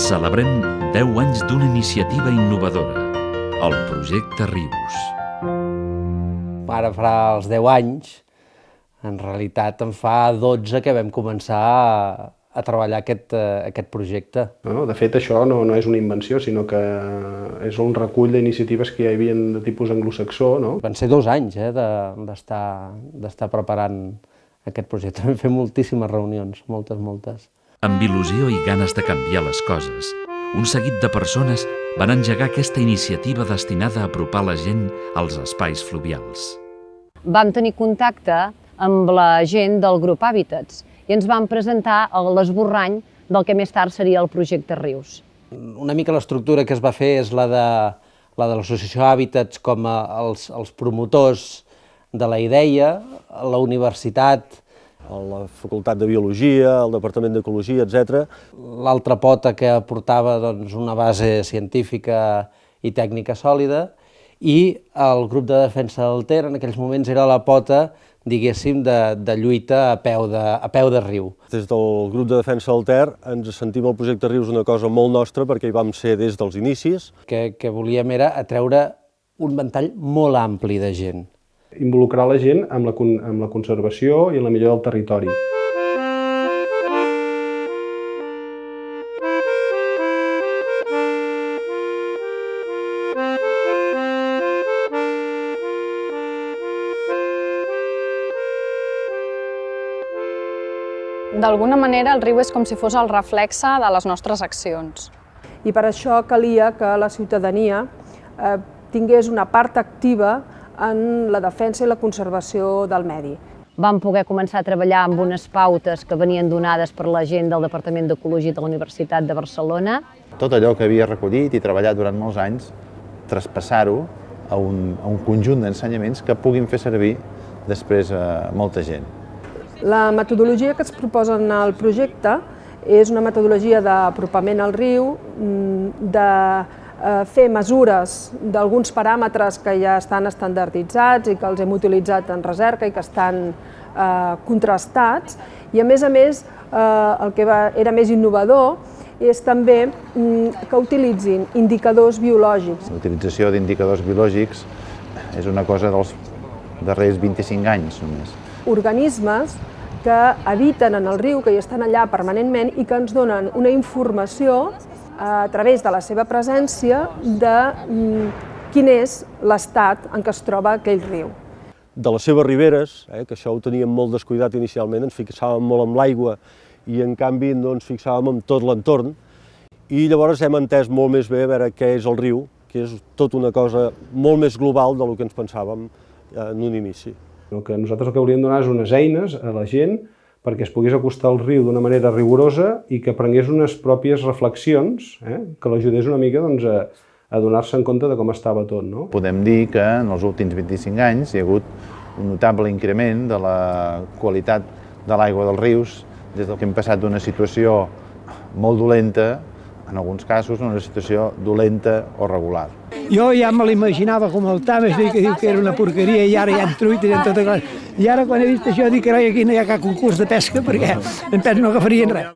Celebrem 10 anys d'una iniciativa innovadora, el Projecte Rius. Ara farà els 10 anys, en realitat en fa 12 que vam començar a treballar aquest projecte. De fet, això no és una invenció, sinó que és un recull d'iniciatives que hi havia de tipus anglosaxó. Van ser 2 anys d'estar preparant aquest projecte. Vam fer moltíssimes reunions, moltes. Amb il·lusió i ganes de canviar les coses, un seguit de persones van engegar aquesta iniciativa destinada a apropar la gent als espais fluvials. Vam tenir contacte amb la gent del grup Hàbitats i ens van presentar l'esborrany del que més tard seria el projecte Rius. Una mica l'estructura que es va fer és la de l'associació Hàbitats com els promotors de la idea, la universitat, la Facultat de Biologia, el Departament d'Ecologia, etc. L'altra pota que aportava una base científica i tècnica sòlida, i el grup de defensa del Ter en aquells moments era la pota, diguéssim, de lluita a peu de riu. Des del grup de defensa del Ter ens sentim el projecte Rius una cosa molt nostra perquè hi vam ser des dels inicis. Que volíem era atreure un ventall molt ampli de gent. Involucrar la gent amb la conservació i en la millora del territori. D'alguna manera, el riu és com si fos el reflexe de les nostres accions. I per això calia que la ciutadania tingués una part activa en la defensa i la conservació del medi. Vam poder començar a treballar amb unes pautes que venien donades per la gent del Departament d'Ecologia de la Universitat de Barcelona. Tot allò que havia recollit i treballat durant molts anys, traspassar-ho a un conjunt d'ensenyaments que puguin fer servir després a molta gent. La metodologia que es proposa en el projecte és una metodologia d'apropament al riu, de fer mesures d'alguns paràmetres que ja estan estandarditzats i que els hem utilitzat en recerca i que estan contrastats, i a més el que era més innovador és també que utilitzin indicadors biològics. La utilització d'indicadors biològics és una cosa dels darrers 25 anys només. Organismes que habiten en el riu, que hi estan allà permanentment i que ens donen una informació a través de la seva presència de quin és l'estat en què es troba aquell riu. De les seves riberes, que això ho teníem molt descuidat inicialment, ens fixàvem molt en l'aigua i en canvi no ens fixàvem en tot l'entorn, i llavors hem entès molt més bé a veure què és el riu, que és tota una cosa molt més global del que ens pensàvem en un inici. Nosaltres el que hauríem de donar és unes eines a la gent perquè es pogués acostar al riu d'una manera rigorosa i que prengués unes pròpies reflexions que l'ajudés una mica a donar-se en compte de com estava tot. Podem dir que en els últims 25 anys hi ha hagut un notable increment de la qualitat de l'aigua dels rius, des que hem passat d'una situació molt dolenta, en alguns casos una situació dolenta o regular. Jo ja me l'imaginava com el Tames, que diu que era una porqueria i ara hi ha truites i tota cosa. I ara quan he vist això dic que aquí no hi ha cap concurs de pesca perquè en pes no agafarien res.